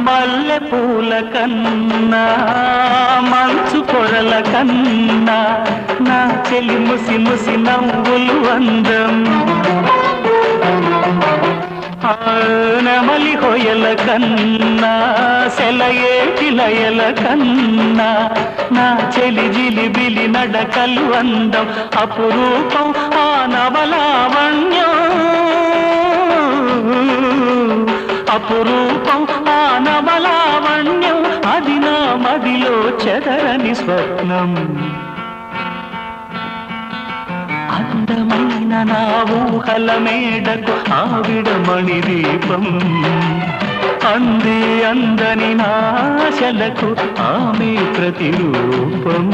మల్లె పూల కన్నా మంచు పొరల కన్నా నా చెలి ముసి ముసి నవ్వులు అందం నెమలి హొయల కన్నా సెలయేటి లయల కన్నా నా చెలి జిలిబిలి నడకలు అందం అపురూపం ఆ నవలావణ్యం అపురూపం ఆ నవలావణ్యం అది నా మదిలో చెదరని స్వప్నం అందమైన నా ఊహల మేడకు ఆవిడమణి దీపం అంది అందని నాశలకు ఆమె ప్రతిరూపం